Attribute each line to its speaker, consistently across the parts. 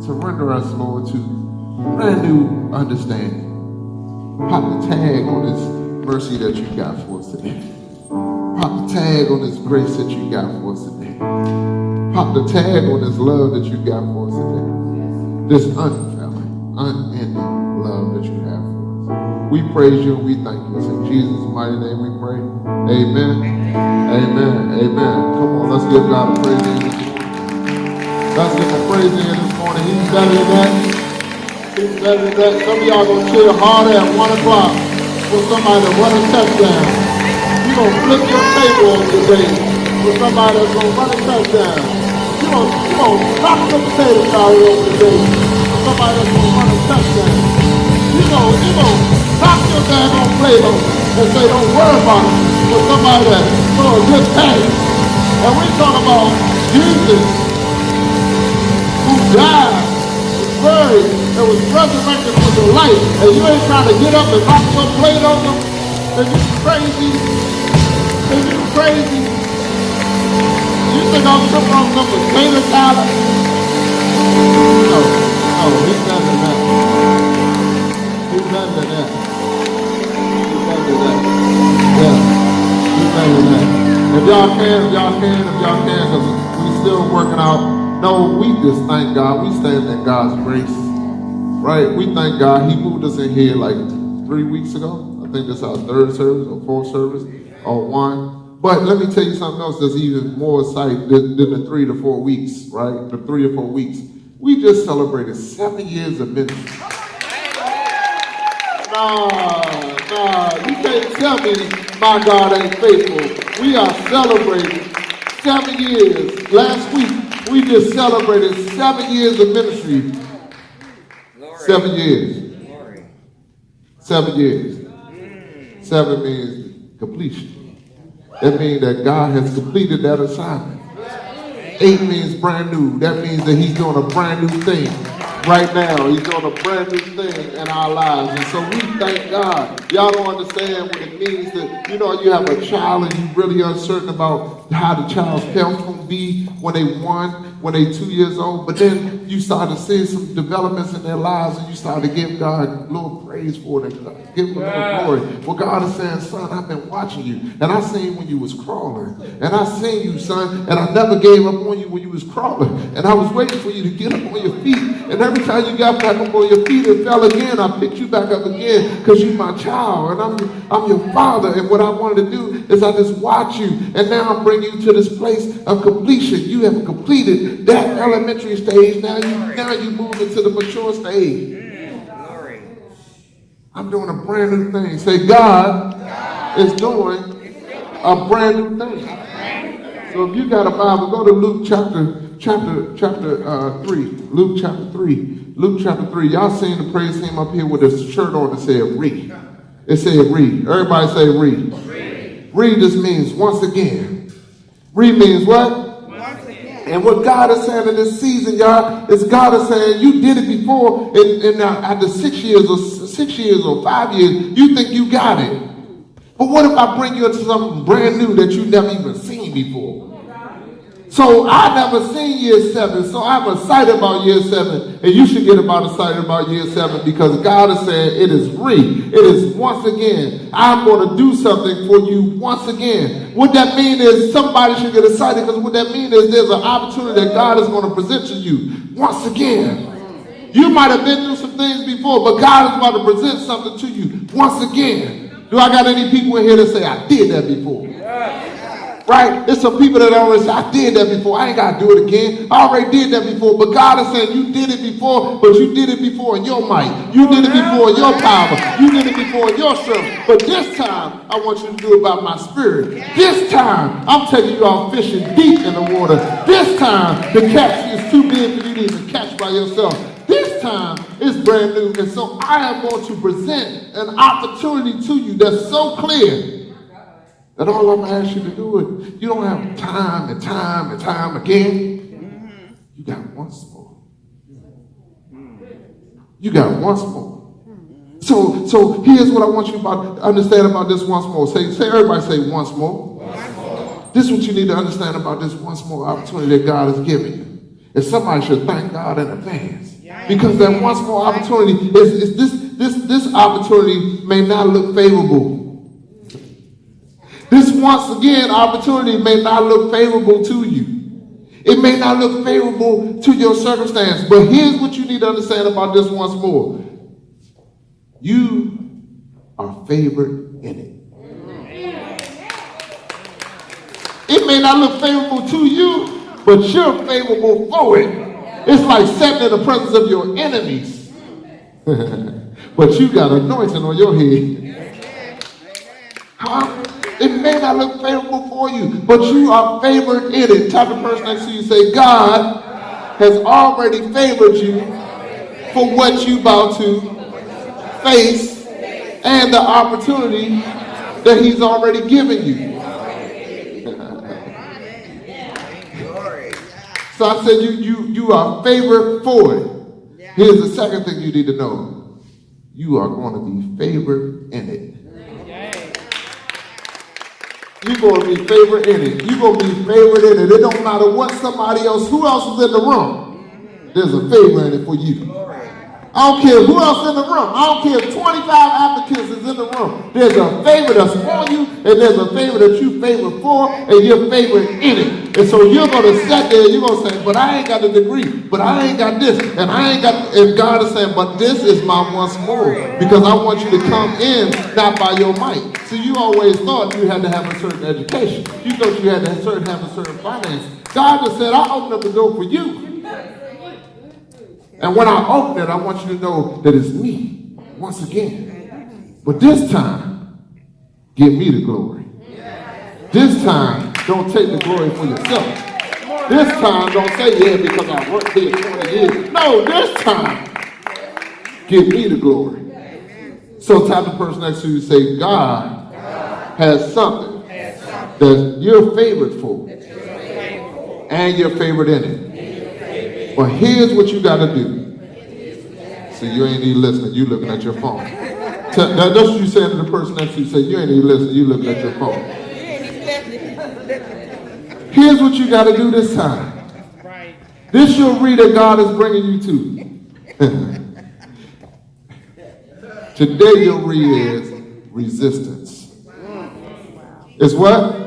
Speaker 1: Surrender us, Lord, to brand new understanding. Pop the tag on this mercy that you got for us today. Pop the tag on this grace that you got for us today. Pop the tag on this love that you got for us today. This unfailing, unending love that you have for us. We praise you and we thank you. It's in Jesus' mighty name we pray. Amen. Amen. Amen. Come on, let's give God a praise in this morning. Let's give him a praise in this morning. He's better than that. He's better than that. Some of y'all gonna cheer harder at 1 o'clock for somebody to run a touchdown. You're gonna flip your table on today for somebody that's gonna run a touchdown. You're gonna knock the potato salad over today for somebody that's gonna run a touchdown. You're gonna knock your daggone plate over and say, don't worry about it, for somebody that throw a good pass. And we talk about Jesus who died, was buried, and was resurrected from the life, and you ain't trying to get up and knock your plate over, and you crazy, and you crazy. You think I'm tripping on some potato salad? No, he's better than that. He's better than that. He's better than that. Yeah, he's better than that. If y'all can, because we still working out. No, we just thank God. We stand in God's grace, right? We thank God. He moved us in here like 3 weeks ago. I think that's our third service or fourth service or one. But let me tell you something else that's even more exciting than the 3 to 4 weeks, right? The 3 or 4 weeks. We just celebrated 7 years of ministry. Nah, you can't tell me my God ain't faithful. We are celebrating 7 years. Last week, we just celebrated 7 years of ministry. Glory. 7 years. Glory. 7 years. 7 means completion. That means that God has completed that assignment. 8 means brand new. That means that he's doing a brand new thing. Right now, he's doing a brand new thing in our lives. And so we thank God. Y'all don't understand what it means that, you have a child and you're really uncertain about how the child's health will be when they 1, when they 2 years old. But then you start to see some developments in their lives and you start to give God a little praise for it and give him a little glory. Well, God is saying, son, I've been watching you. And I seen when you was crawling. And I seen you, son, and I never gave up on you when you was crawling. And I was waiting for you to get up on your feet. And every time you got back up on your feet and fell again, I picked you back up again because you're my child and I'm your father. And what I wanted to do is I just watch you. And now I'm bringing you to this place of completion. You have completed that elementary stage. Now you move into the mature stage. I'm doing a brand new thing. Say, God is doing a brand new thing. So if you got a Bible, go to Luke chapter 3. Luke chapter 3. Luke chapter 3. Y'all seen the praise team up here with a shirt on that said read. It said read. Everybody say read. Read just means once again. Read means what? Once again. And what God is saying in this season, y'all, is God is saying you did it before, and now after 6 years or 5 years, you think you got it. But what if I bring you into something brand new that you never even seen before? So I never seen year 7, so I'm excited about year 7, and you should get excited about year 7 because God is saying it is it is once again. I'm going to do something for you once again. What that means is somebody should get excited because what that means is there's an opportunity that God is going to present to you once again. You might have been through some things before, but God is about to present something to you once again. Do I got any people in here that say, I did that before? Right? There's some people that always say, I did that before. I ain't got to do it again. I already did that before. But God is saying, you did it before, but you did it before in your might. You did it before in your power. You did it before in your strength. But this time, I want you to do it by my spirit. This time, I'm taking you out fishing deep in the water. This time, the catch is too big for you to even catch by yourself. This time, it's brand new. And so I am going to present an opportunity to you that's so clear that all I'm going to ask you to do it. You don't have time and time and time again. You got once more. You got once more. So here's what I want you to understand about this once more. Say everybody say once more. Once more. This is what you need to understand about this once more opportunity that God has given you. And somebody should thank God in advance. Because that once more opportunity, this opportunity may not look favorable. This once again opportunity may not look favorable to you. It may not look favorable to your circumstance. But here's what you need to understand about this once more. You are favored in it. It may not look favorable to you, but you're favorable for it. It's like Sept in the presence of your enemies. But you got anointing on your head. Huh? It may not look favorable for you, but you are favored in it. Tell the person next to you, say, God has already favored you for what you about to face and the opportunity that he's already given you. So I said you are favored for it. Here's the second thing you need to know. You are going to be favored in it. You're going to be favored in it. You're going to be favored in it. It don't matter what somebody else, who else is in the room. There's a favor in it for you. I don't care who else in the room. I don't care if 25 applicants is in the room. There's a favor that's on you, and there's a favor that you favor for, and you're favored in it. And so you're going to sit there and you're going to say, but I ain't got a degree, but I ain't got this, and I ain't got, and God is saying, but this is my once more, because I want you to come in not by your might. So you always thought you had to have a certain education. You thought you had to have a certain finance. God just said, I'll open up the door for you. And when I open it, I want you to know that it's me once again. But this time, give me the glory. This time, don't take the glory for yourself. This time, don't say, yeah, because I worked here 20 years. No, this time, give me the glory. So tap the person next to you and say, God has something that you're favored for. And you're favored in it. But here's what you got to do. See, you ain't even listening. You looking at your phone. That's what you saying to the person next to you. Say, you ain't even listening. You looking at your phone. Here's what you got to do this time. This you'll read that God is bringing you to. Today you'll read is resistance. It's what?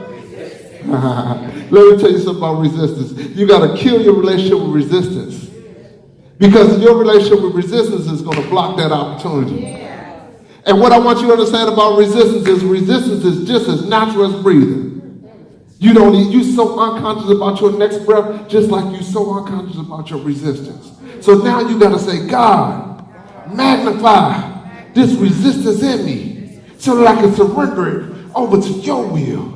Speaker 1: Let me tell you something about resistance. You got to kill your relationship with resistance. Because your relationship with resistance is going to block that opportunity. And what I want you to understand about resistance is just as natural as breathing. You're so unconscious about your next breath, just like you're so unconscious about your resistance. So now you got to say, God, magnify this resistance in me so that I can surrender it over to your will.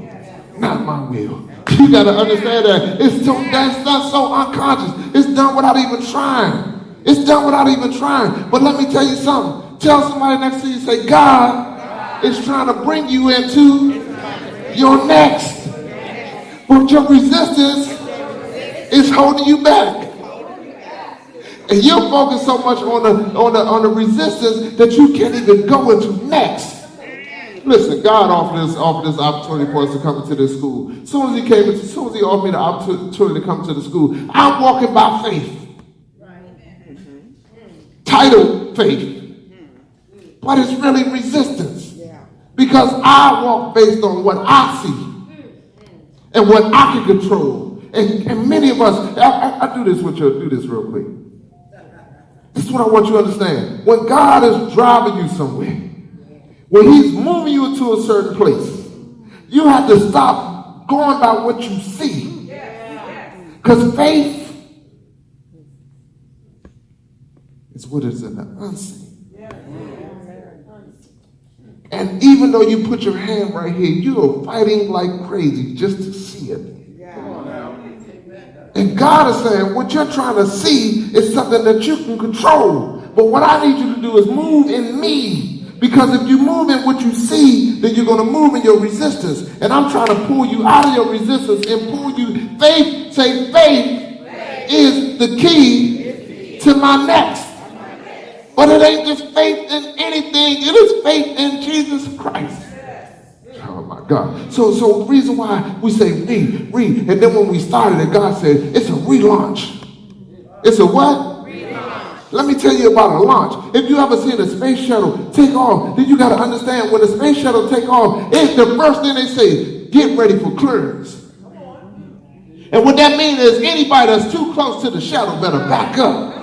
Speaker 1: Not my will. You got to understand that that's done so unconscious. It's done without even trying. It's done without even trying. But let me tell you something. Tell somebody next to you, say, God is trying to bring you into your next. But your resistance is holding you back. And you're focused so much on the resistance that you can't even go into next. Listen, God offered this opportunity for us to come into this school. As soon as he offered me the opportunity to come to the school, I'm walking by faith. Titled faith. But it's really resistance. Because I walk based on what I see. And what I can control. And many of us, I do this with you, do this real quick. This is what I want you to understand. When God is driving you somewhere, when he's moving you into a certain place, you have to stop going by what you see. Because faith is what is in the unseen. And even though you put your hand right here, you are fighting like crazy just to see it. And God is saying, what you're trying to see is something that you can control. But what I need you to do is move in me. Because if you move in what you see, then you're going to move in your resistance. And I'm trying to pull you out of your resistance and pull you. Faith, say faith is the key to my next. But it ain't just faith in anything. It is faith in Jesus Christ. Oh my God. So the reason why we say read. And then when we started it, God said, it's a relaunch. It's a what? Let me tell you about a launch. If you ever seen a space shuttle take off, then you got to understand when the space shuttle take off, it's the first thing they say, get ready for clearance. And what that means is anybody that's too close to the shuttle better back up.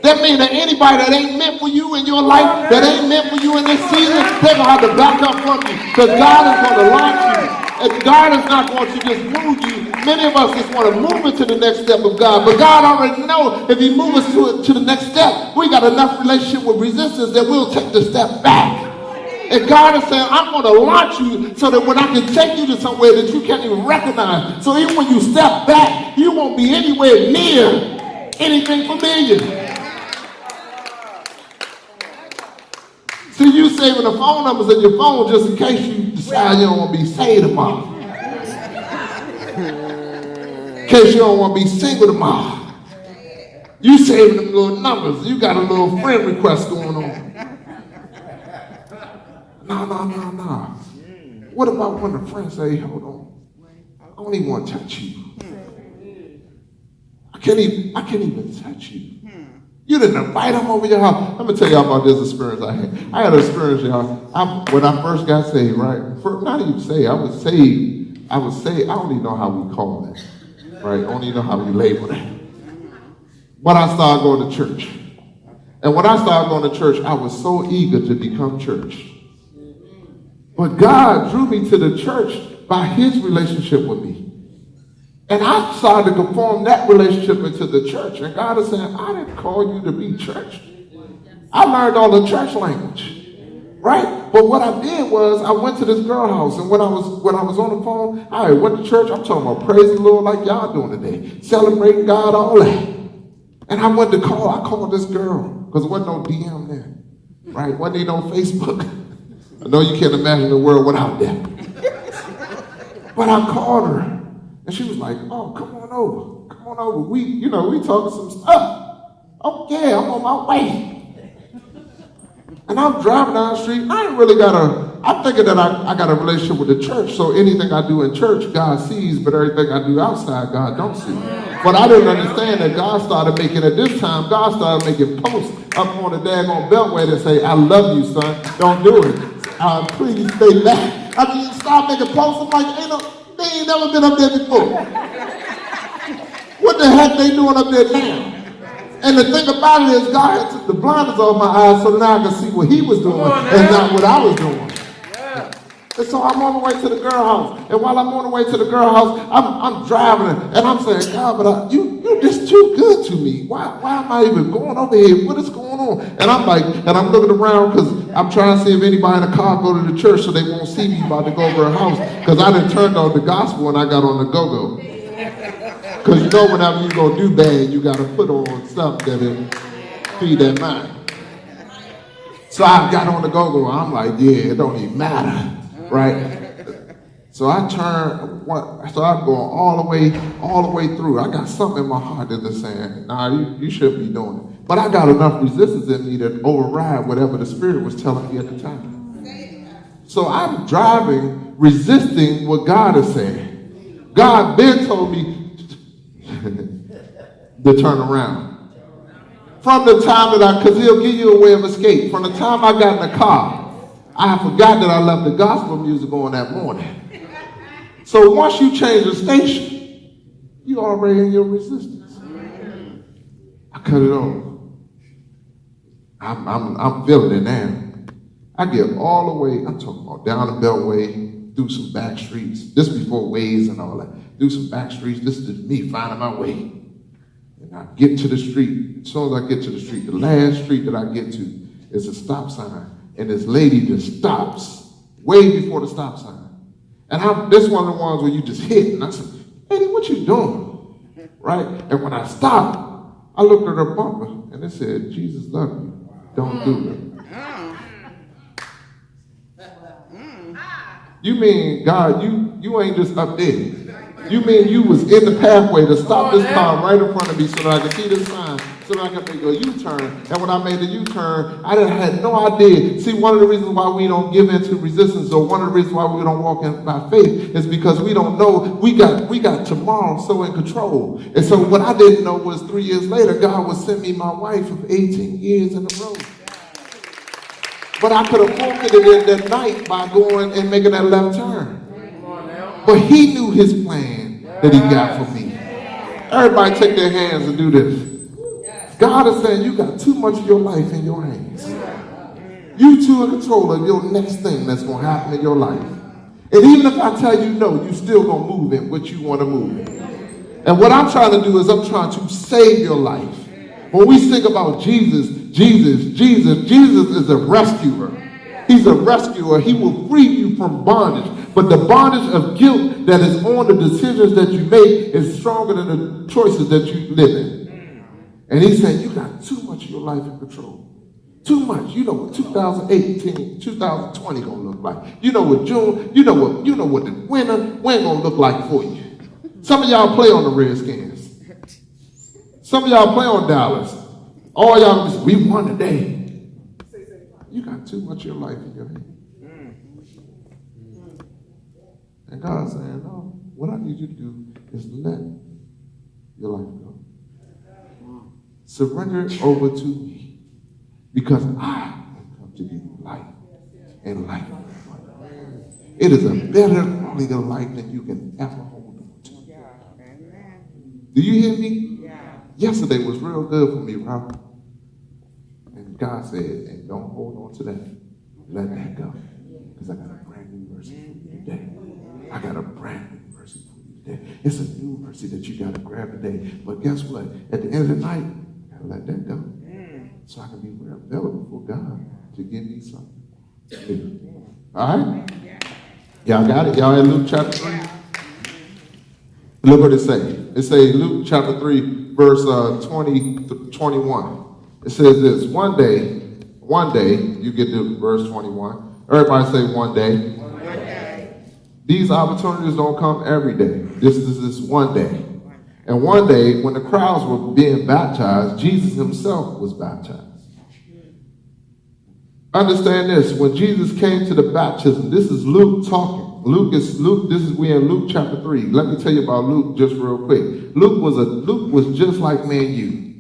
Speaker 1: That means that anybody that ain't meant for you in your life, that ain't meant for you in this season, they're going to have to back up from you. Because God is going to launch you. And God is not going to just move you. Many of us just want to move into the next step of God. But God already knows if he moves us to the next step, we got enough relationship with resistance that we'll take the step back. And God is saying, I'm going to launch you so that when I can take you to somewhere that you can't even recognize. So even when you step back, you won't be anywhere near anything familiar. See, you saving the phone numbers in your phone just in case you decide you don't want to be saved tomorrow. In case you don't want to be single tomorrow. You saving them little numbers. You got a little friend request going on. No. What about when the friends say, hold on, I don't even want to touch you. I can't even touch you. You didn't invite them over your house. Let me tell y'all about this experience I had. I had an experience, y'all. When I first got saved, right? Not even saved. I was saved. I don't even know how we call it. Right? I don't even know how we label it. But I started going to church. And when I started going to church, I was so eager to become church. But God drew me to the church by his relationship with me. And I started to conform that relationship into the church. And God is saying, I didn't call you to be church. I learned all the church language. Right? But what I did was I went to this girl house. And when I was on the phone, I went to church. I'm talking about praise the Lord like y'all doing today. Celebrating God, all that. And I called this girl. Because there wasn't no DM then. Right? Wasn't even no Facebook. I know you can't imagine the world without that. But I called her. And she was like, oh, come on over. We talking some stuff. Oh, yeah, I'm on my way. And I'm driving down the street. I'm thinking that I got a relationship with the church. So anything I do in church, God sees, but everything I do outside, God don't see. But I didn't understand that God started making, at this time, God started making posts up on the daggone beltway that say, I love you, son. Don't do it. Please stay back. I mean, start making posts. I'm like, they ain't never been up there before. What the heck they doing up there now? And the thing about it is God took the blinders off my eyes so now I can see what he was doing and not what I was doing. Yeah. And so I'm on the way to the girl house. And while I'm on the way to the girl house, I'm driving and I'm saying, God, but you're just too good to me. Why am I even going over here? What is going on? And I'm looking around because I'm trying to see if anybody in the car go to the church so they won't see me about to go over her house. Because I done turned on the gospel when I got on the go-go. Because you know whenever you go do bad, you got to put on something that feed that mind. So I got on the go-go. I'm like, yeah, it don't even matter, right? So I'm going all the way through. I got something in my heart that is saying, nah, you shouldn't be doing it. But I got enough resistance in me to override whatever the Spirit was telling me at the time. So I'm driving, resisting what God is saying. God then told me to turn around. From the time because he'll give you a way of escape. From the time I got in the car, I forgot that I left the gospel music on that morning. So once you change the station, you already in your resistance. I cut it off. I'm feeling it now. I get all the way, I'm talking about down the Beltway, through some back streets. This before Waze and all that. Through some back streets. This is me finding my way. And I get to the street. As soon as I get to the street, the last street that I get to is a stop sign. And this lady just stops way before the stop sign. And this one of the ones where you just hit. And I said, lady, what you doing? Right? And when I stopped, I looked at her bumper and it said, Jesus love you. Don't do it. You mean, God, you ain't just up there. You mean you was in the pathway to stop this car right in front of me so that I could see this sign so I could make a U-turn. And when I made the U-turn, I had no idea. See, one of the reasons why we don't give into resistance, or one of the reasons why we don't walk in by faith, is because we don't know we got tomorrow so in control. And so what I didn't know was 3 years later, God would send me my wife of 18 years in a row. But I could have forfeited it that night by going and making that left turn. But he knew his plan that he got for me. Everybody take their hands and do this. God is saying you got too much of your life in your hands. You too in control of your next thing that's going to happen in your life. And even if I tell you no, you still going to move in what you want to move in. And what I'm trying to do is I'm trying to save your life. When we think about Jesus is a rescuer. He's a rescuer. He will free you from bondage. But the bondage of guilt that is on the decisions that you make is stronger than the choices that you live in. And he's saying you got too much of your life in control. Too much. You know what 2018, 2020 gonna look like. You know what June, you know what the winter gonna look like for you. Some of y'all play on the Redskins. Some of y'all play on Dallas. All y'all just, we won today. You got too much of your life in your hand. And God's saying, no, what I need you to do is let your life go. Surrender it over to me, because I have come to give you life and life. It is a better quality of life than you can ever hold on to. Do you hear me? Yesterday was real good for me, Ralph. And God said, and don't hold on to that. Let that go. Because I got a brand new mercy for you today. I got a brand new mercy for you today. It's a new mercy that you got to grab today. But guess what? At the end of the night, I got to let that go. So I can be available for God to give me something. All right? Y'all got it? Y'all in Luke chapter 3? Look what it say. It say Luke chapter 3, verse 21. It says this, one day, you get to verse 21. Everybody say one day. These opportunities don't come every day. This is this one day. And one day, when the crowds were being baptized, Jesus himself was baptized. Understand this, when Jesus came to the baptism, this is Luke talking. We in Luke chapter 3. Let me tell you about Luke just real quick. Luke was just like me and you.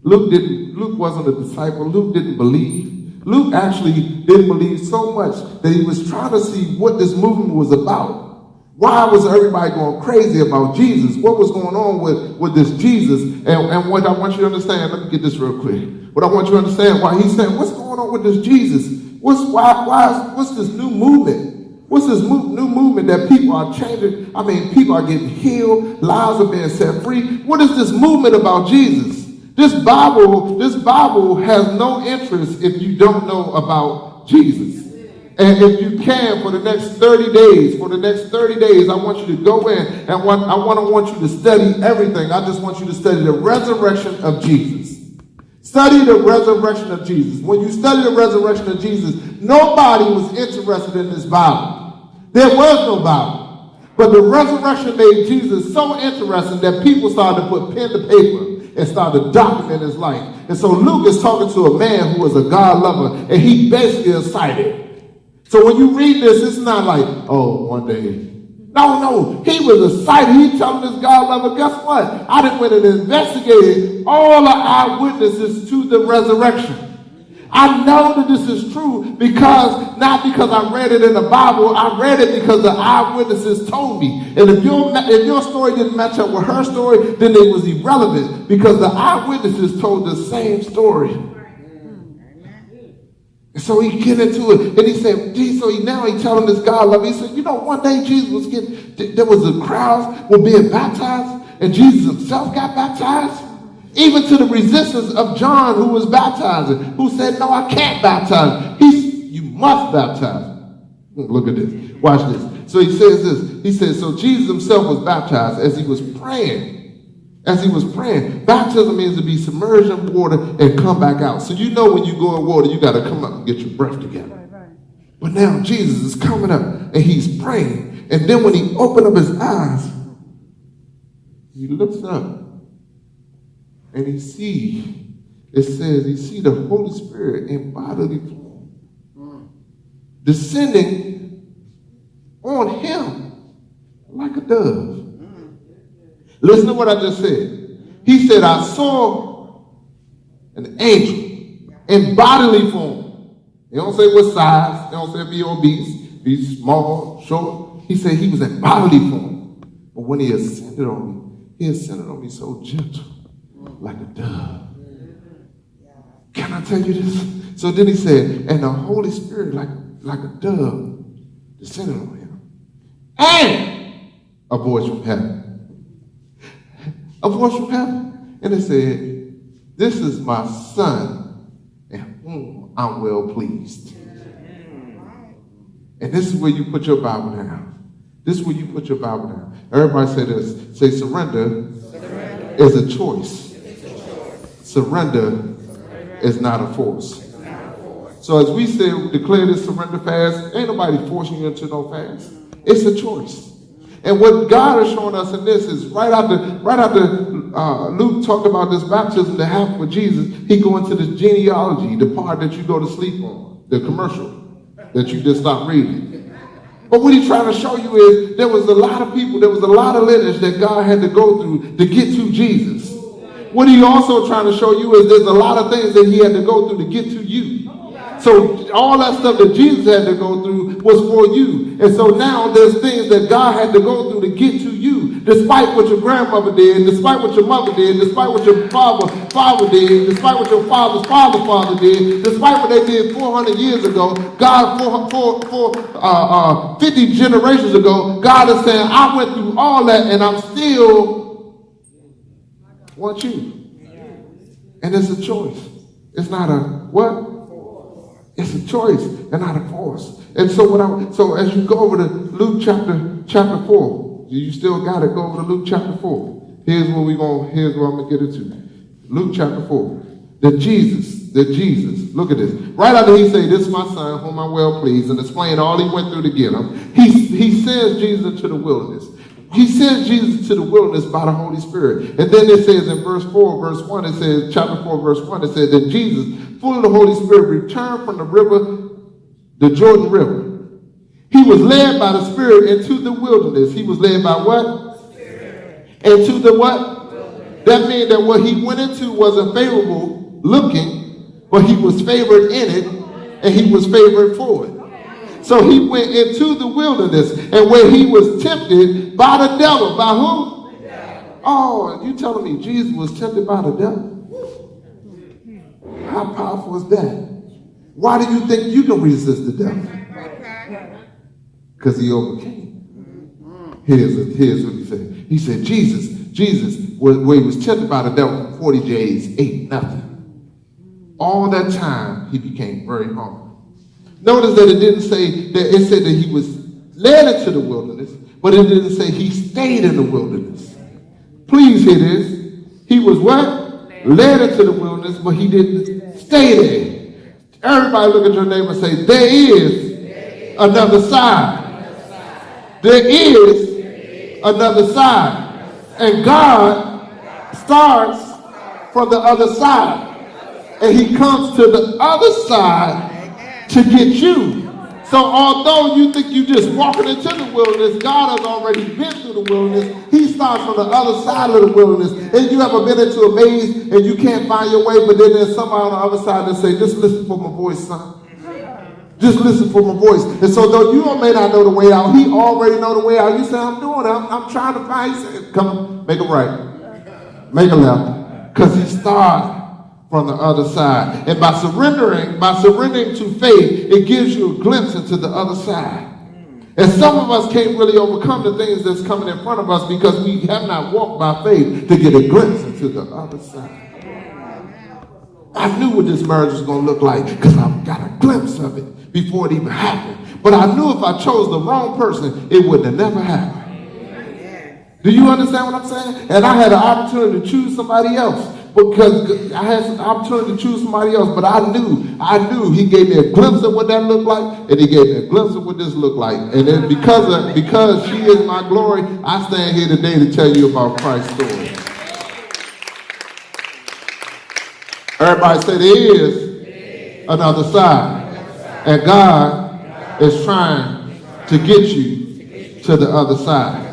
Speaker 1: Luke wasn't a disciple. Luke didn't believe. Luke actually didn't believe so much that he was trying to see what this movement was about. Why was everybody going crazy about Jesus? What was going on with this Jesus? And what I want you to understand, let me get this real quick. What I want you to understand, why he's saying, what's going on with this Jesus? What's this new movement? What's this new movement that people are changing? I mean, people are getting healed. Lives are being set free. What is this movement about Jesus? This Bible has no interest if you don't know about Jesus. And if you can, for the next 30 days, I want you to go in and I want you to study everything. I just want you to study the resurrection of Jesus. Study the resurrection of Jesus. When you study the resurrection of Jesus, nobody was interested in this Bible. There was no Bible. But the resurrection made Jesus so interesting that people started to put pen to paper and started to document his life. And so Luke is talking to a man who was a God lover, and he basically is cited. So when you read this, it's not like, oh, one day. No, he was excited. He telling this God lover, guess what? I done went and investigated all the eyewitnesses to the resurrection. I know that this is true not because I read it in the Bible. I read it because the eyewitnesses told me. And if your story didn't match up with her story, then it was irrelevant because the eyewitnesses told the same story. And so he get into it, and he said, now he telling this God love. He said, one day Jesus there was a crowds were being baptized, and Jesus himself got baptized. Even to the resistance of John, who was baptizing, who said, no, I can't baptize. You must baptize. Look at this. Watch this. So he says this. He says, so Jesus himself was baptized as he was praying. Baptism means to be submerged in water and come back out. So when you go in water, you got to come up and get your breath together. Right. But now Jesus is coming up and he's praying. And then when he opened up his eyes, he looks up and he sees it says he see the Holy Spirit in bodily form descending on him like a dove. Listen to what I just said. He said, I saw an angel in bodily form. He don't say what size. He don't say be obese, be small, short. He said he was in bodily form. But when he ascended on me so gentle, like a dove. Can I tell you this? So then he said, and the Holy Spirit like a dove descended on him. And a voice from heaven. A voice from heaven. And it said, this is my son in whom I'm well pleased. And this is where you put your Bible down. This is where you put your Bible down. Everybody say this. Say surrender is a choice. Surrender is not a force. So as we say, declare this surrender fast, ain't nobody forcing you into no fast. It's a choice. And what God is showing us in this is right after Luke talked about this baptism that happened with Jesus, he go into this genealogy, the part that you go to sleep on, the commercial that you just stopped reading. But what he's trying to show you is there was a lot of people, there was a lot of lineage that God had to go through to get to Jesus. What he also trying to show you is there's a lot of things that he had to go through to get to you. So all that stuff that Jesus had to go through was for you. And so now there's things that God had to go through to get to you. Despite what your grandmother did, despite what your mother did, despite what your father did, despite what your father's father did, despite what they did 400 years ago, God, 50 generations ago, God is saying, I went through all that and I'm still want you. And it's a choice. It's not a what? It's a choice and not a force. And so so as you go over to Luke chapter 4, you still got it, go over to Luke chapter 4. Here's where I'm gonna get into. Luke chapter 4. The Jesus, look at this. Right after he said, this is my son, whom I'm well pleased, and explain all he went through to get him, he sends Jesus into the wilderness. He sends Jesus to the wilderness by the Holy Spirit. And then it says in chapter 4, verse 1, it says that Jesus, full of the Holy Spirit, returned from the river, the Jordan River. He was led by the Spirit into the wilderness. He was led by what? Spirit. Into the what? Wilderness. That means that what he went into wasn't favorable looking, but he was favored in it, and he was favored for it. So he went into the wilderness, and where he was tempted by the devil. By who? The devil. Oh, you telling me Jesus was tempted by the devil? How powerful is that? Why do you think you can resist the devil? Because he overcame. Here's what he said. He said, Jesus, where he was tempted by the devil for 40 days, ate nothing. All that time, he became very hungry. Notice that it didn't say that, it said that he was led into the wilderness, but it didn't say he stayed in the wilderness. Please hear this. He was what? Led into the wilderness, but he didn't stay there. Everybody look at your neighbor and say, there is another side. There is another side. And God starts from the other side. And he comes to the other side to get you. So although you think you just walking into the wilderness, God has already been through the wilderness. He starts from the other side of the wilderness. And you ever been into a maze and you can't find your way, but then there's somebody on the other side that say, just listen for my voice, son. Just listen for my voice. And so though you may not know the way out, he already know the way out. You say, I'm doing it. I'm trying to find. He said, come, make a right. Make a left. Because he started from the other side. And by surrendering to faith, it gives you a glimpse into the other side. And some of us can't really overcome the things that's coming in front of us because we have not walked by faith to get a glimpse into the other side. I knew what this marriage was going to look like because I got a glimpse of it before it even happened. But I knew if I chose the wrong person, it would have never happened. Do you understand what I'm saying? And I had an opportunity to choose somebody else. Because I had an opportunity to choose somebody else, but I knew he gave me a glimpse of what that looked like, and he gave me a glimpse of what this looked like. And then because she is my glory, I stand here today to tell you about Christ's story. Everybody say there is another side. And God is trying to get you to the other side.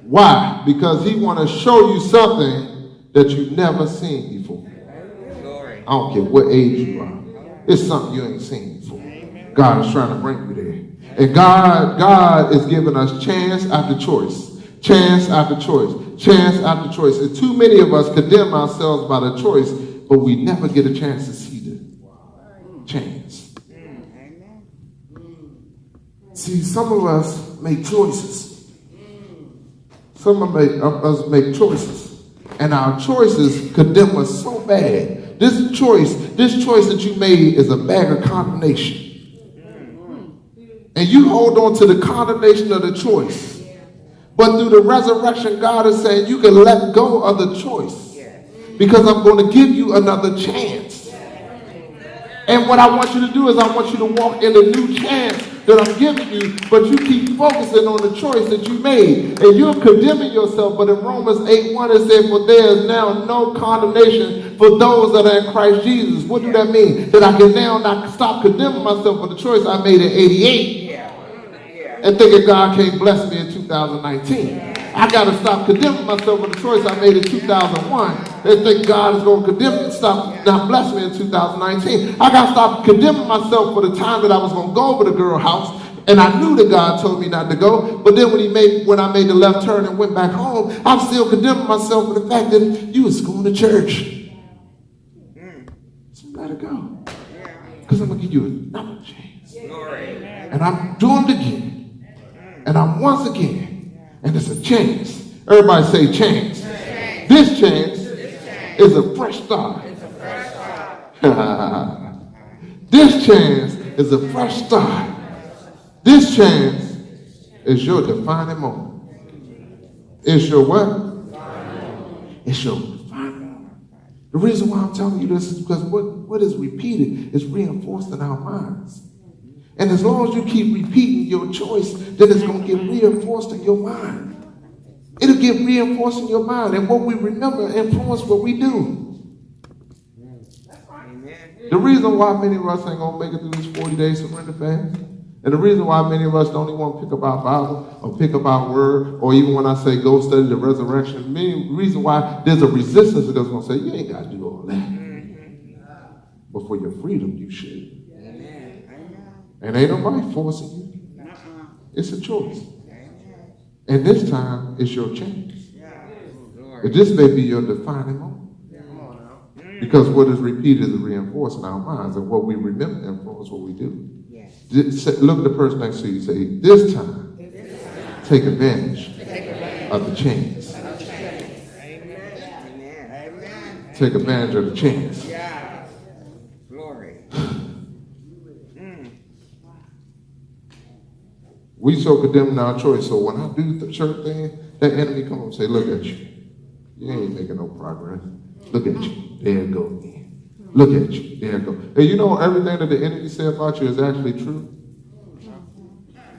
Speaker 1: Why? Because he want to show you something that you've never seen before. I don't care what age you are. It's something you ain't seen before. God is trying to bring you there. And God is giving us chance after choice. Chance after choice. Chance after choice. And too many of us condemn ourselves by the choice, but we never get a chance to see the chance. See, some of us make choices. Some of us make choices. And our choices condemn us so bad. This choice that you made is a bag of condemnation. And you hold on to the condemnation of the choice. But through the resurrection, God is saying you can let go of the choice. Because I'm going to give you another chance. And what I want you to do is I want you to walk in a new chance that I'm giving you, but you keep focusing on the choice that you made. And you're condemning yourself, but in Romans 8:1 it said, for there is now no condemnation for those that are in Christ Jesus. What do that mean? That I can now not stop condemning myself for the choice I made in 88 and thinking God can't bless me in 2019. I got to stop condemning myself for the choice I made in 2001 and think God is going to condemn me, stop not bless me in 2019. I got to stop condemning myself for the time that I was going to go over to the girl house, and I knew that God told me not to go, but then when I made the left turn and went back home, I'm still condemning myself for the fact that you was going to church. So let it go. Because I'm going to give you another chance. And I'm doing it again. And I'm once again. And it's a chance. Everybody say chance. This chance is a fresh start. This chance is a fresh start. This chance is your defining moment. It's your what? It's your defining moment. The reason why I'm telling you this is because what is repeated is reinforced in our minds. And as long as you keep repeating your choice, then it's going to get reinforced in your mind. It'll get reinforced in your mind. And what we remember influences what we do. The reason why many of us ain't going to make it through this 40-day surrender fast, and the reason why many of us don't even want to pick up our Bible or pick up our word, or even when I say go study the resurrection, the reason why there's a resistance that's going to say, you ain't got to do all that. But for your freedom, you should. And ain't nobody forcing you. It's a choice. And this time, it's your chance. But this may be your defining moment. Because what is repeated is reinforced in our minds, and what we remember influences what we do. Look at the person next to you and say, this time, take advantage of the chance. Take advantage of the chance. We so condemn our choice. So when I do the church thing, that enemy come and say, look at you. You ain't making no progress. Look at you. There it go again. Look at you. There it go. And you know everything that the enemy said about you is actually true?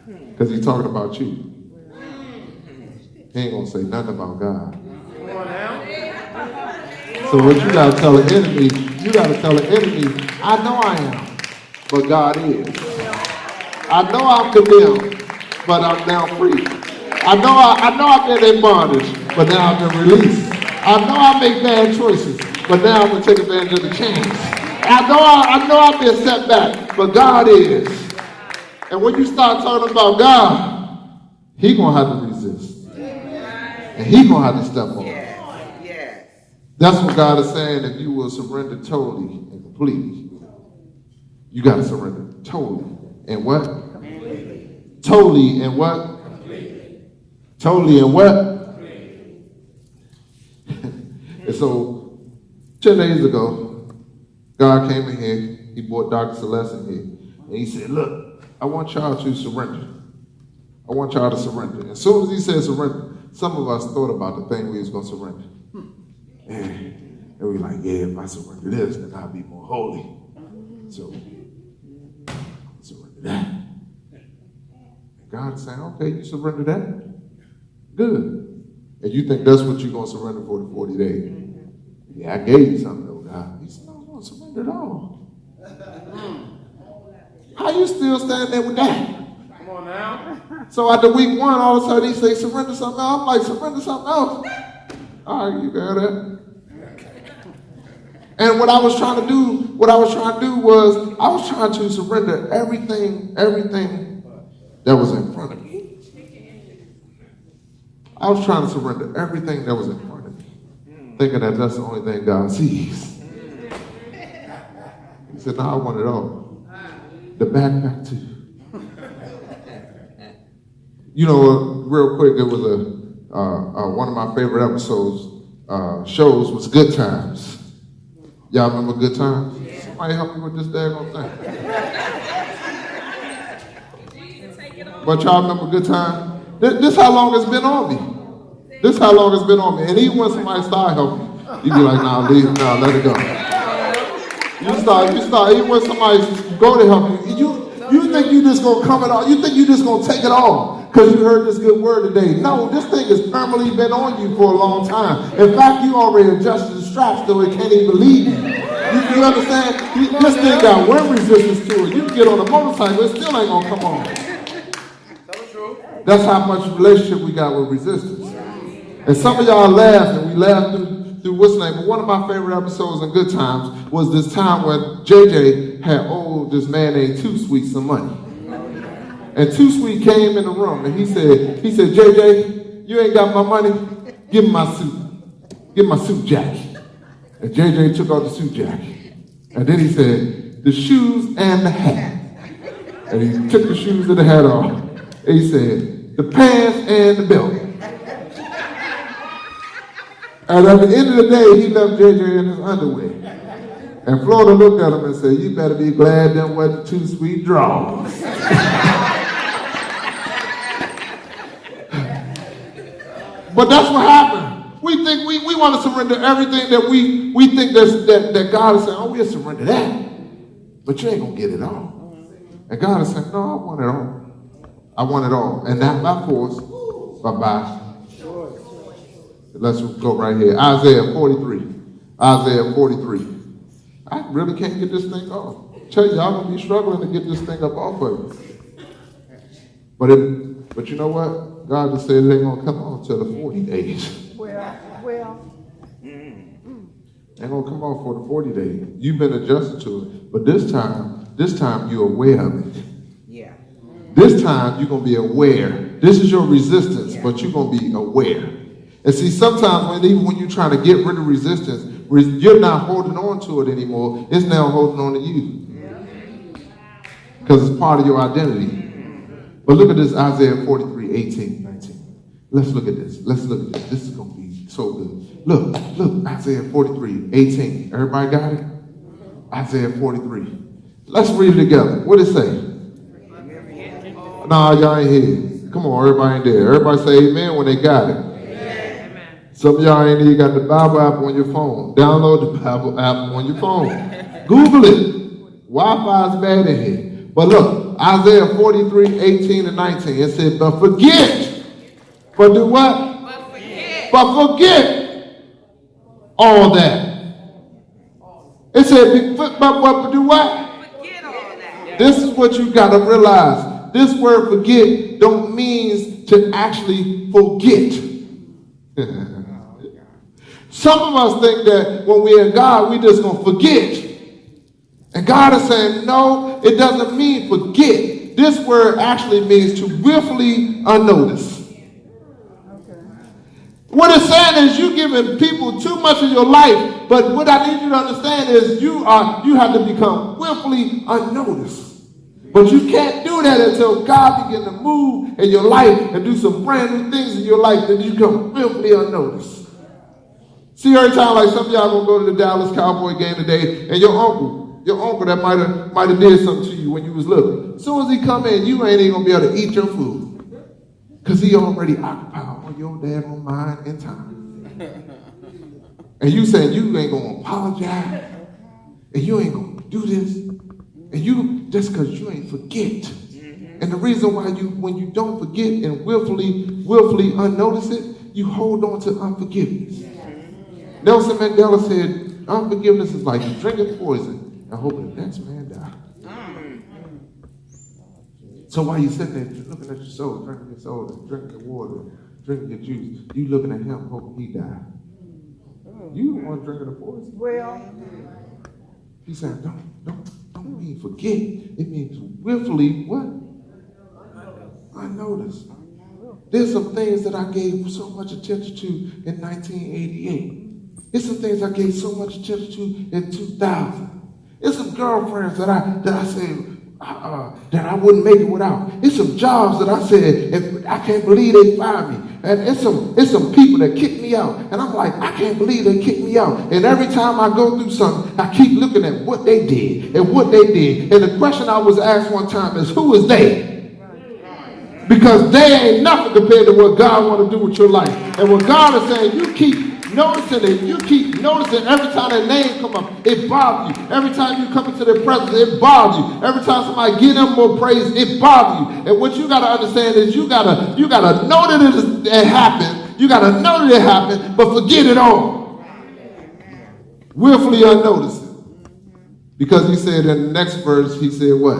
Speaker 1: Because he's talking about you. He ain't going to say nothing about God. So what you got to tell the enemy, I know I am, but God is. I know I'm condemned, but I'm now free. I know I've been in bondage, but now I've been released. I know I make bad choices, but now I'm going to take advantage of the chance. I know I've been set back, but God is. And when you start talking about God, He's going to have to resist. And He's going to have to step on. That's what God is saying. If you will surrender totally and completely, you got to surrender totally. And what? Totally and what? Totally and what? And so 10 days ago, God came in here. He brought Dr. Celeste in here. And he said, look, I want y'all to surrender. I want y'all to surrender. As soon as he said surrender, some of us thought about the thing we was going to surrender. And we were like, yeah, if I surrender this, then I'll be more holy. So, surrender that. And God is saying, okay, you surrender that? Good. And you think that's what you're going to surrender for the 40 days? Yeah, I gave you something over God. He said, no, I want to surrender it all. How you still standing there with that?
Speaker 2: Come on now.
Speaker 1: So after week 1, all of a sudden he say, surrender something else. I'm like, surrender something else? All right, you got that. And what I was trying to do was I was trying to surrender everything that was in front of me. I was trying to surrender everything that was in front of me, thinking that that's the only thing God sees. He said, no, I want it all. The backpack too. You know, real quick, it was one of my favorite shows was Good Times. Y'all remember Good Times? Yeah. Somebody help me with this daggone thing. But y'all remember Good Times? This how long it's been on me. This how long it's been on me. And even when somebody start helping, you be like, nah, let it go. You start, even when somebody go to help you think you just gonna come it all, you think you just gonna take it all because you heard this good word today. No, this thing has permanently been on you for a long time. In fact, you already adjusted the straps so it can't even leave you. You understand? This thing got wind resistance to it. You can get on a motorcycle, it still ain't gonna come on. That's how much relationship we got with resistance. And some of y'all laughed, and we laughed through what's name. But one of my favorite episodes in Good Times was this time when JJ had owed this man named Too Sweet some money. And Too Sweet came in the room and he said, JJ, you ain't got my money? Give me my suit. Give me my suit jacket. And JJ took off the suit jacket. And then he said, the shoes and the hat. And he took the shoes and the hat off. And he said, the pants and the belt. And at the end of the day, he left JJ in his underwear. And Florida looked at him and said, you better be glad them wasn't Too Sweet draws. But that's what happened. We think we want to surrender everything that we think that God is saying, oh, we'll surrender that. But you ain't going to get it all. And God is saying, no, I want it all. I want it all. And not by force, but by choice. Let's go right here. Isaiah 43. Isaiah 43. I really can't get this thing off. Tell you, y'all going to be struggling to get this thing up off of you. But you know what? God just said it ain't going to come on until the 40 days. Ain't going to come off for the 40 days. You've been adjusted to it. But this time you're aware of it. Yeah. This time you're going to be aware. This is your resistance, but you're going to be aware. And see, sometimes even when you're trying to get rid of resistance, you're not holding on to it anymore. It's now holding on to you. Because it's part of your identity. But look at this, Isaiah 43, 18, 19. Let's look at this. This is going to be so good. Look, Isaiah 43, 18. Everybody got it? Isaiah 43. Let's read it together. What does it say? Nah, y'all ain't here. Come on, everybody ain't there. Everybody say amen when they got it. Amen. Some of y'all ain't even got the Bible app on your phone. Download the Bible app on your phone. Google it. Wi-Fi is bad in here. But look, Isaiah 43, 18 and 19. It said, but forget. But do what? But forget all that. It said, but do what? Forget all that. This is what you got to realize. This word forget don't mean to actually forget. Some of us think that when we're in God, we just going to forget. And God is saying, no, it doesn't mean forget. This word actually means to willfully unnotice. What it's saying is you're giving people too much of your life, but what I need you to understand is you have to become willfully unnoticed. But you can't do that until God begins to move in your life and do some brand new things in your life that you become willfully unnoticed. See, every time like some of y'all gonna go to the Dallas Cowboy game today, and your uncle that might have did something to you when you was little. As soon as he come in, you ain't even gonna be able to eat your food. Because he already occupied all your daggone mind and time. And you saying you ain't gonna apologize, and you ain't gonna do this, and you just because you ain't forget. And the reason why when you don't forget and willfully unnotice it, you hold on to unforgiveness. Nelson Mandela said, Unforgiveness is like drinking poison and hoping the next man dies. So while you're sitting there looking at your soul, drinking your soda, drinking your water, drinking your juice, you looking at him hoping he died. You the one drinking the poison.
Speaker 2: Well,
Speaker 1: He said, don't mean forget. It means willfully what? Unnoticed. There's some things that I gave so much attention to in 1988. There's some things I gave so much attention to in 2000. There's some girlfriends that I said that I wouldn't make it without. It's some jobs that I said, I can't believe they fired me. And it's some people that kicked me out. And I'm like, I can't believe they kicked me out. And every time I go through something, I keep looking at what they did and what they did. And the question I was asked one time is, who is they? Because they ain't nothing compared to what God want to do with your life. And what God is saying, you keep noticing it. You keep noticing every time that name come up, it bothers you. Every time you come into their presence, it bothers you. Every time somebody give them more praise, it bothers you. And what you got to understand is you gotta know that it happened. You got to know that it happened, but forget it all. Willfully unnoticed it. Because he said in the next verse, he said what?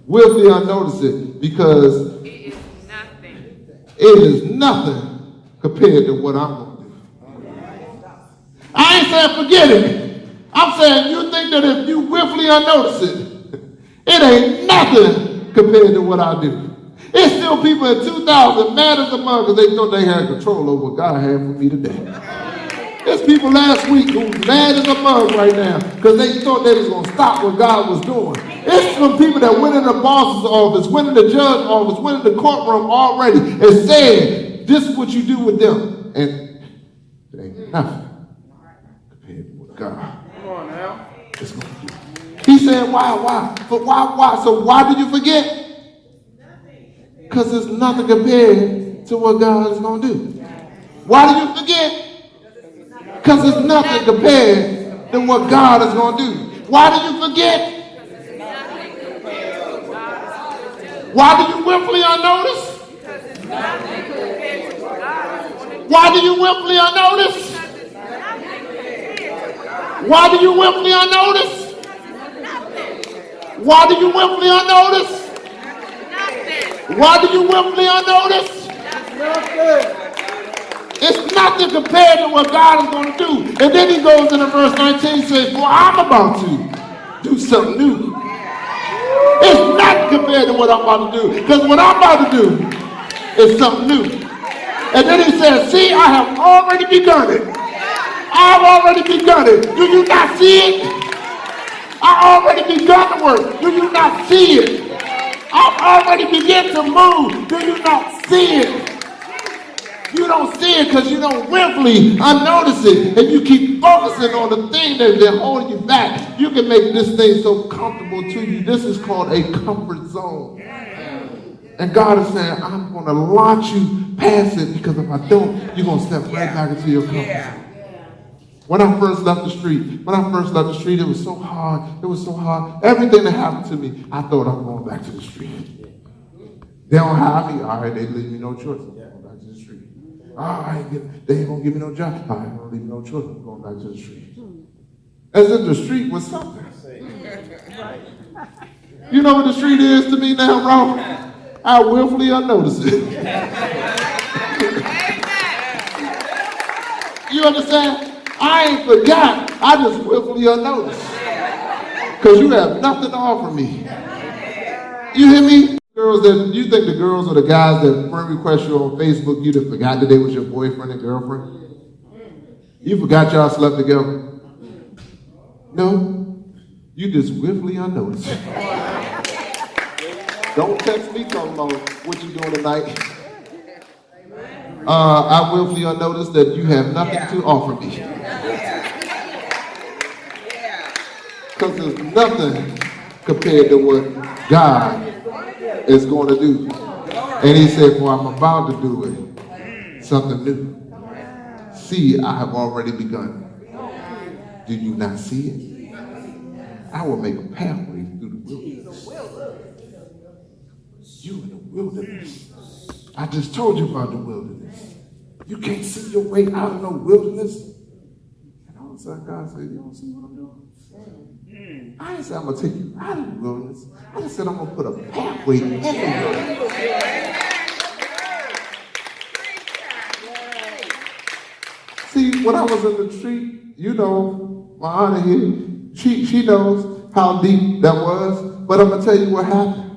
Speaker 1: Willfully unnoticed it because it is nothing compared to what I'm going to do. I ain't saying forget it. I'm saying you think that if you willfully unnotice it, it ain't nothing compared to what I do. There's still people in 2000 mad as a mug because they thought they had control over what God had for me today. There's people last week who's mad as a mug right now because they thought they was going to stop what God was doing. It's some people that went in the boss's office, went in the judge's office, went in the courtroom already and said, this is what you do with them. And it ain't nothing compared to what God is going to do. He said, why? But why? So why did you forget? Because there's nothing compared to what God is going to do. Why did you forget? Because there's nothing compared to what God is going to do. Why did you forget? Why do you willfully unnotice? Why do you willfully unnotice? Why do you willfully unnotice? Why do you willfully unnotice? Why do you willfully unnotice? It's nothing compared to what God is going to do. And then he goes into verse 19 and says, well, I'm about to do something new. It's nothing compared to what I'm about to do. Because what I'm about to do is something new. And then he says, see, I have already begun it. I've already begun it. Do you not see it? I already begun the work. Do you not see it? I've already begun to move. Do you not see it? You don't see it because you don't willfully unnotice it. And you keep focusing on the thing that's been holding you back. You can make this thing so comfortable to you. This is called a comfort zone. And God is saying, I'm going to launch you past it because if I don't, you're going to step right back into your comfort zone. When I first left the street, it was so hard. It was so hard. Everything that happened to me, I thought I'm going back to the street. They don't hire me. All right, they leave me no choice. I'm going back to the street. They ain't going to give me no job. I ain't going to leave me no choice. I'm going back to the street. As if the street was something. You know what the street is to me now, bro? I willfully unnoticed it. You understand? I ain't forgot. I just willfully unnoticed. Because you have nothing to offer me. You hear me? Girls that you think the girls or the guys that friend request you on Facebook, you just forgot that they was your boyfriend and girlfriend? You forgot y'all slept together? No. You just willfully unnoticed. Don't text me talking about what you doing tonight. I willfully unnoticed that you have nothing to offer me. Because there's nothing compared to what God is going to do. And he said, well, I'm about to do it. Something new. See, I have already begun. Do you not see it? I will make a pathway through the wilderness. You in the wilderness. I just told you about the wilderness. You can't see your way out of no wilderness. And all of a sudden God said, you don't see what I'm doing? I didn't say I'm going to take you out of the wilderness. I just said I'm going to put a pathway in the wilderness. See, when I was in the street, you know, my auntie here, she knows how deep that was. But I'm going to tell you what happened.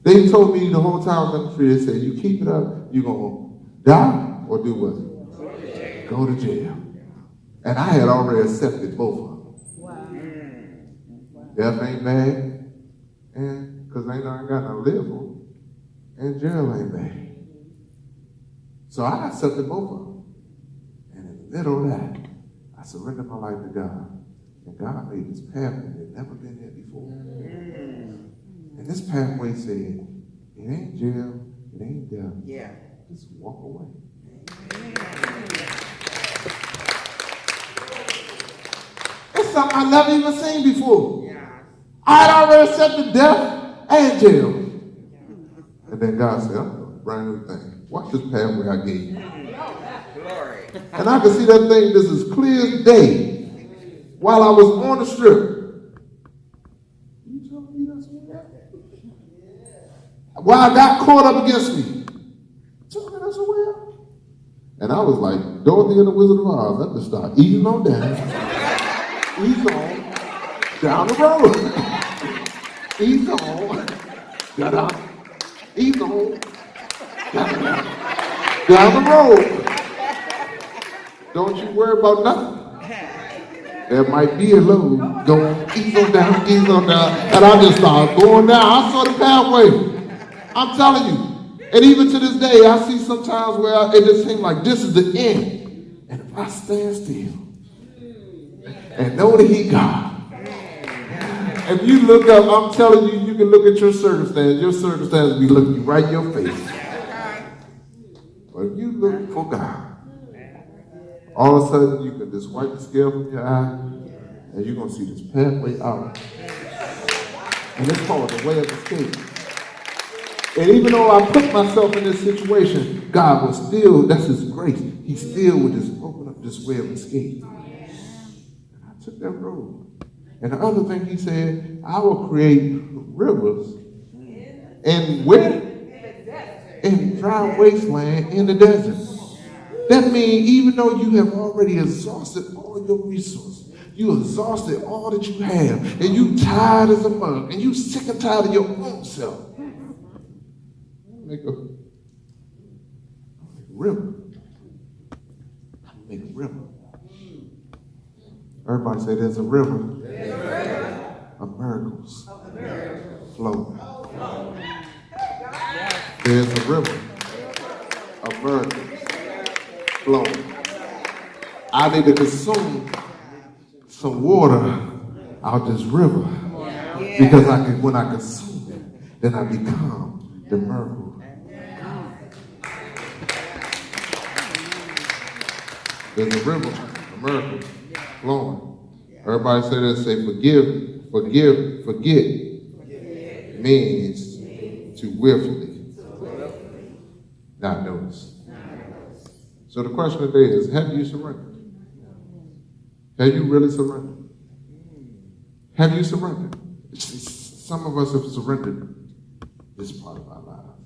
Speaker 1: They told me the whole time I was in the street, they said, you keep it up, you're going to die or do what? Go to jail. And I had already accepted both of them. Death ain't bad, and because ain't nothing got to live for, and jail ain't bad. So I accepted both of them. And in the middle of that, I surrendered my life to God. And God made this pathway that never been there before. And this pathway said, it ain't jail, it ain't death. Yeah. Just walk away. It's something I never even seen before. I had already accepted death and jail. And then God said, I'm doing a brand new thing. Watch this pathway I gave you. And I could see that thing just as clear as day while I was on the strip. You telling me that's what happened? While I got caught up against me. You telling me that's what happened? And I was like, Dorothy and the Wizard of Oz, let me start easing on down. Ease on down the road. Ease on. Da-da. Ease on. Da-da. Down the road. Don't you worry about nothing. There might be a load going, ease on down, and I just started going down. I saw the pathway. I'm telling you. And even to this day, I see sometimes where it just seems like this is the end. And if I stand still and know that He God, if you look up, I'm telling you, you can look at your circumstance will be looking you right in your face. But if you look for God, all of a sudden you can just wipe the scale from your eye and you're going to see this pathway out. And it's called the way of escape. And even though I put myself in this situation, God was still, that's His grace, He still would just open up this way of escape. And I took that road. And the other thing He said, I will create rivers and where? In dry wasteland in the desert. That means even though you have already exhausted all your resources, you exhausted all that you have, and you tired as a mug, and you sick and tired of your own self. Make a river. Make a river. Everybody say there's a river of miracles flowing. There's a river of miracles flowing. I need to consume some water out this river because when I consume it, then I become the miracle. There's a river of miracles flowing. Everybody say that. Say forget means to willfully not notice. So the question today is, have you surrendered? Have you really surrendered? Have you surrendered? Some of us have surrendered this part of our lives.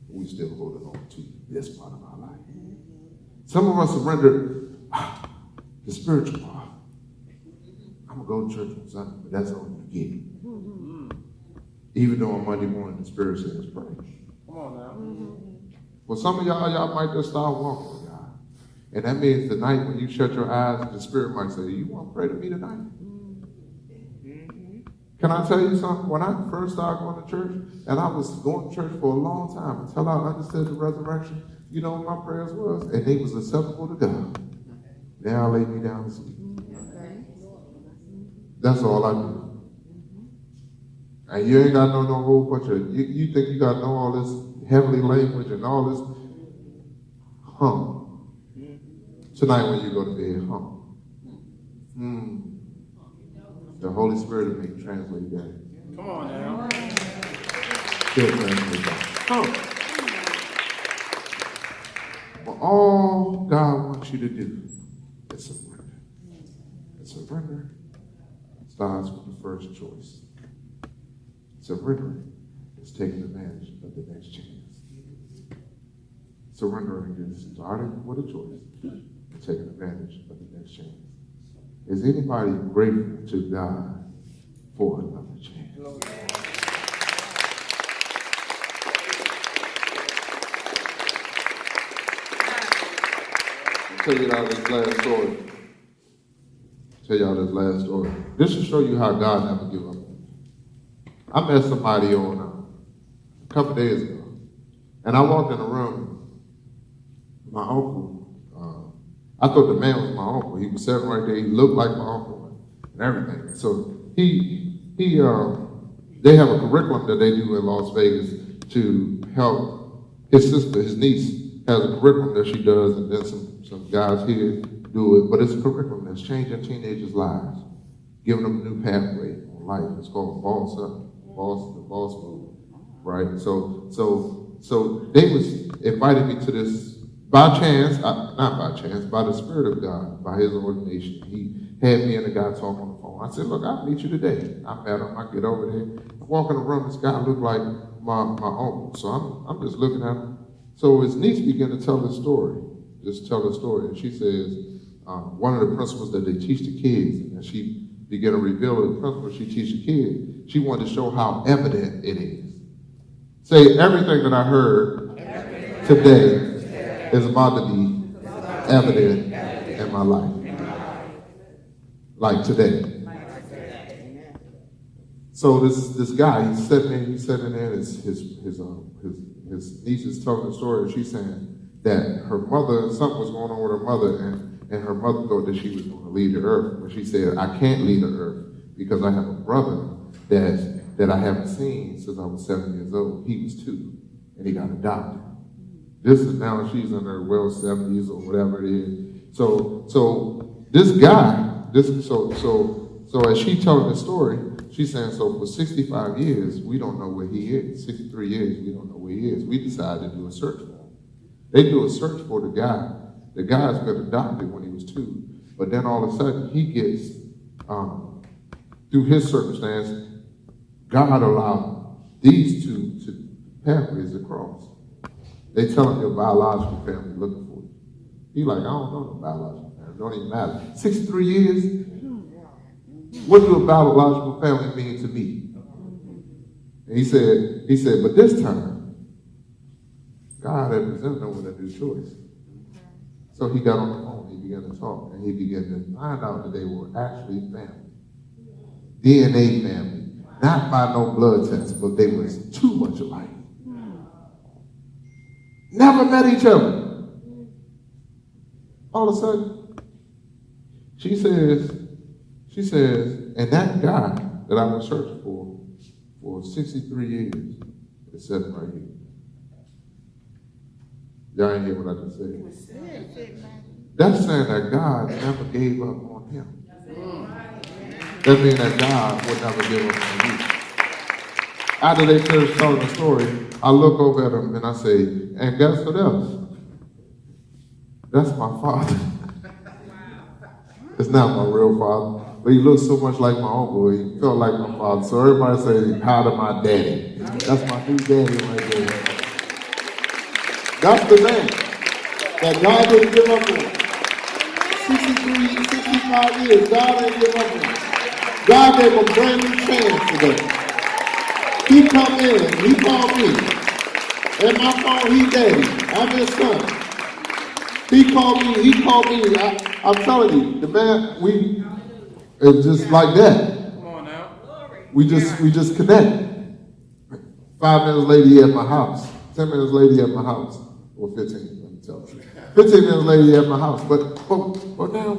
Speaker 1: We still holding on to this part of our life. Some of us surrendered the spiritual part. I'm going to go to church on Sunday, but that's all you get. Even though on Monday morning the Spirit says pray. Come on now. Well, some of y'all might just start walking with God. And that means tonight when you shut your eyes, the Spirit might say, you want to pray to me tonight? Can I tell you something? When I first started going to church, and I was going to church for a long time until I understood the resurrection, you know what my prayers was? And they was acceptable to God. Now I lay me down to sleep. That's all I do. And you ain't got to know no whole bunch of, you think you got to know all this heavenly language and all this hum. Tonight when you go to bed, hum. The Holy Spirit will make you translate that. Come on now. Still translate that. Hum. Well, all God wants you to do is surrender. It's surrender starts with the first choice. Surrendering is taking advantage of the next chance. Surrendering is starting with a choice and taking advantage of the next chance. Is anybody grateful to God for another chance? Tell you this last story. Tell y'all this last story. This will show you how God never give up. I met somebody on a couple days ago, and I walked in the room. My uncle, I thought the man was my uncle. He was sitting right there. He looked like my uncle and everything. So they have a curriculum that they do in Las Vegas to help his sister, his niece, has a curriculum that she does, and then some guys here do it. But it's a curriculum that's changing teenagers' lives, giving them a new pathway on life. It's called the Boss Move, right? So they was invited me to this by chance, not by chance, by the Spirit of God, by His ordination. He had me and the guy talking on the phone. I said, look, I'll meet you today. I met him. I get over there. I walk in the room. This guy looked like my uncle. So I'm just looking at him. So his niece began to tell the story. Just tell the story. And she says, one of the principles that they teach the kids, and she began to reveal the principles she teaches the kids, she wanted to show how evident it is. Say, everything that I heard today is about to be evident in my life. Like today. So this guy, he's sitting there, his niece is telling the story, and she's saying that her mother, something was going on with her mother, and her mother thought that she was going to leave the earth. But she said, I can't leave the earth because I have a brother that I haven't seen since I was 7 years old. He was 2, and he got adopted. This is now, she's in her well 70s or whatever it is. So this guy, so as she telling the story, she's saying, so for 65 years, we don't know where he is. 63 years, we don't know where he is. We decided to do a search for him. They do a search for the guy. The guy's been adopted when he was 2. But then all of a sudden, he gets, through his circumstance, God allowed these two pathways to cross. They tell him your biological family looking for you. He's like, I don't know no biological family. It don't even matter. 63 years? What do a biological family mean to me? And he said, but this time, God had presented him with a new choice. So he got on the phone, he began to talk, and he began to find out that they were actually family. DNA family. Not by no blood test, but they was too much alike. Never met each other. All of a sudden, she says, and that guy that I was searching for 63 years is sitting right here. Y'all ain't hear what I just said. That's saying that God never gave up on him. That means that God would never give up on you. After they finished telling the story, I look over at him and I say, and guess what else? That's my father. It's not my real father, but he looks so much like my uncle. He felt like my father. So everybody say, how to my daddy. That's my new daddy right there. That's the man that God didn't give up on. 63, 65 years, God didn't give up on. God gave him a brand new chance today. He come in, he called me. And my phone, he daddy. I'm his son. He called me. I'm telling you, the man, it's just like that. Come on now. We just connect. 5 minutes later, he at my house. 10 minutes later, he at my house. Or 15, let me tell you. 15 minutes later, he at my house. But now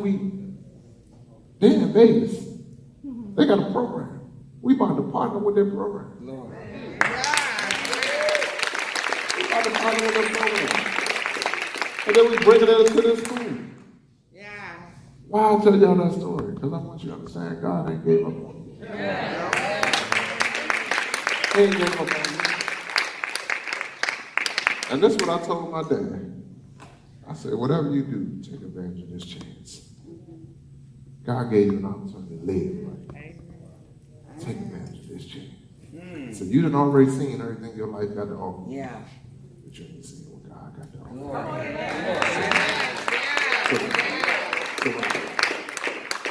Speaker 1: they're in Vegas. They got a program. We about to partner with their program. Lord. We about to partner with their program. And then we bring it into this school. Yeah. Why I tell y'all that story? Because I want you to understand God ain't gave up on you. Yeah. He ain't gave up on you. And that's what I told my dad. I said, whatever you do, take advantage of this chance. God gave you an opportunity to live, right? Take advantage of this chance. So you done already seen everything your life got to offer. Yeah. But you ain't seen what God got to offer.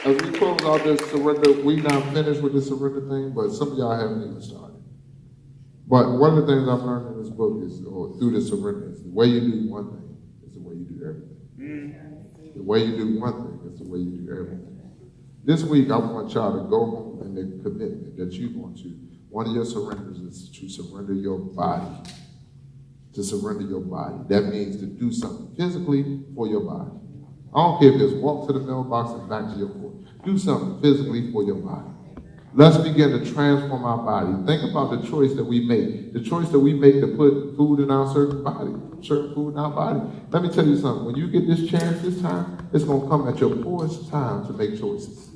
Speaker 1: As we close out this surrender, we not finished with the surrender thing, but some of y'all haven't even started. But one of the things I've learned in this book is, or through the surrender, is the way you do one thing is the way you do everything. The way you do one thing is the way you do everything. This week, I want y'all to go home and make a commitment that you want to. One of your surrenders is to surrender your body. To surrender your body. That means to do something physically for your body. I don't care if it's walk to the mailbox and back to your porch. Do something physically for your body. Let's begin to transform our body. Think about the choice that we make. The choice that we make to put food in our certain food in our body. Let me tell you something. When you get this chance this time, it's going to come at your poorest time to make choices.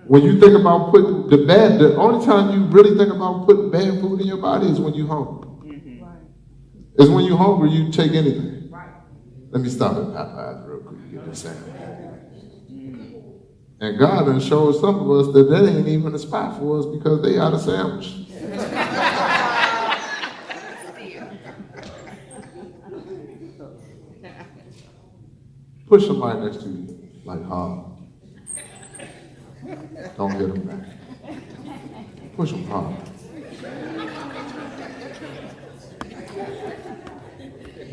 Speaker 1: When you think about putting the only time you really think about putting bad food in your body is when you're hungry. It's when you're hungry you take anything. Let me stop at Popeyes real quick. Get this saying. And God done showed some of us that ain't even a spot for us because they out of sandwich. Push somebody next to you like hard. Don't hit them back. Push them hard.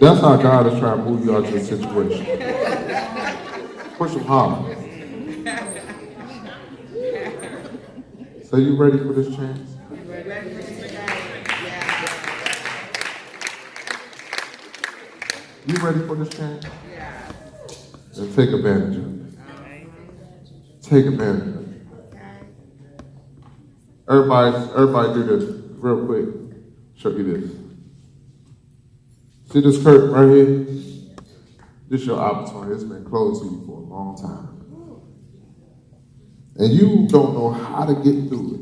Speaker 1: That's how God is trying to move you out of your situation. Push them hard. So you ready for this chance? You ready for this chance? Then take advantage of it. Take advantage of it. Everybody do this real quick. Show you this. See this curtain right here? This is your opportunity. It's been closed to you for a long time. And you don't know how to get through it.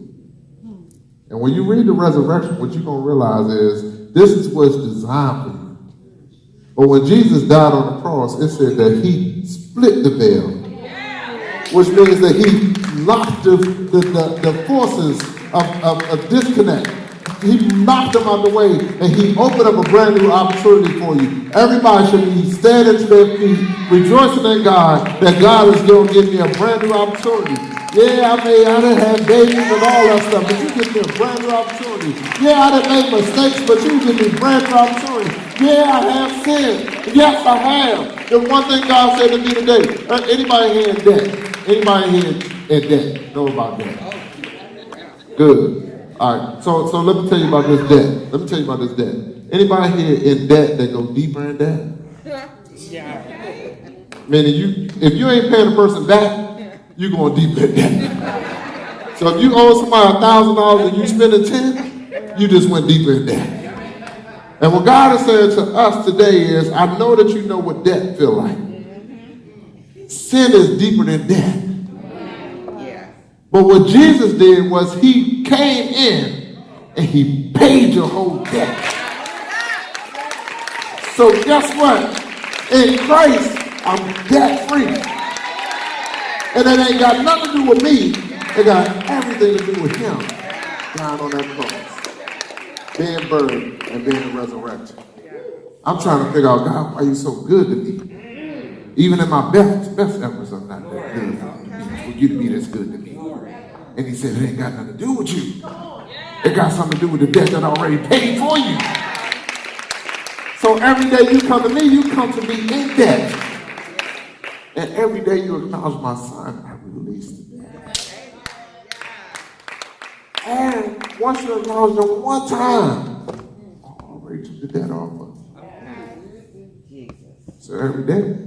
Speaker 1: And when you read the resurrection, what you're going to realize is this is what's designed for you. But when Jesus died on the cross, it said that he split the veil, which means that he locked the forces of disconnect. He knocked them out of the way, and he opened up a brand new opportunity for you. Everybody should be standing to their feet, rejoicing in God, that God is going to give me a brand new opportunity. Yeah, I didn't have babies and all that stuff, but you give me a brand new opportunity. Yeah, I didn't make mistakes, but you give me a brand new opportunity. Yeah, I have sinned. Yes, I have. The one thing God said to me today, anybody here in debt? Anybody here in debt? Know about that? Good. All right, so let me tell you about this debt. Anybody here in debt that go deeper in debt? Yeah. Meaning if you ain't paying the person back, you going deeper in debt. So if you owe somebody $1,000 and you spending 10, you just went deeper in debt. And what God is saying to us today is, I know that you know what debt feel like. Sin is deeper than debt. But what Jesus did was he came in and he paid your whole debt. So guess what? In Christ, I'm debt free. And it ain't got nothing to do with me. It got everything to do with him dying on that cross, being buried and being resurrected. I'm trying to figure out, God, why you so good to me? Even in my best efforts, I'm not that good for you to be this good to me. And he said, it ain't got nothing to do with you. It got something to do with the debt that I already paid for you. So every day you come to me, you come to me in debt. And every day you acknowledge my son, I released it. And once you acknowledge them one time, I already took the debt off of you. So every day,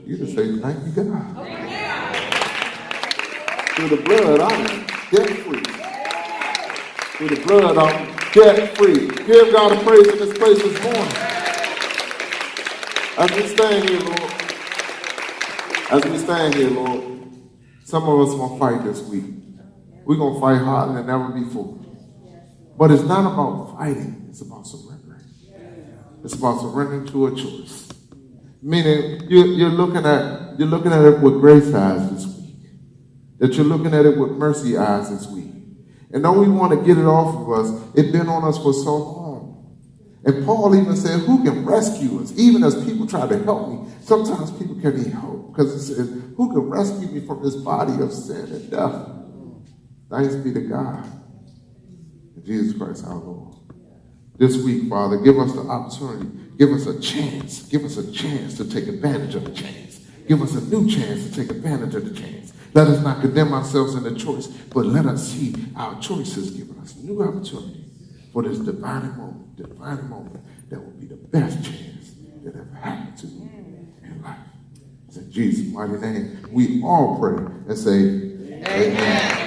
Speaker 1: you just say, thank you, God. Through the blood, I'm debt free. Through the blood, I'm debt free. Give God a praise in this place this morning. As we stand here, Lord, some of us going to fight this week. We're going to fight harder than ever before. But it's not about fighting. It's about surrendering. It's about surrendering to a choice. Meaning, you're looking at you're looking at it with grace eyes this week. That you're looking at it with mercy eyes this week. And don't we want to get it off of us? It's been on us for so long. And Paul even said, who can rescue us? Even as people try to help me, sometimes people can't even help. Because it says, who can rescue me from this body of sin and death? Thanks be to God. And Jesus Christ our Lord. This week, Father, give us the opportunity. Give us a chance. Give us a chance to take advantage of the chance. Give us a new chance to take advantage of the chance. Let us not condemn ourselves in the choice, but let us see our choices giving us new opportunity for this divine moment that will be the best chance that ever happened to you in life. It's in Jesus' mighty name we all pray and say, Amen.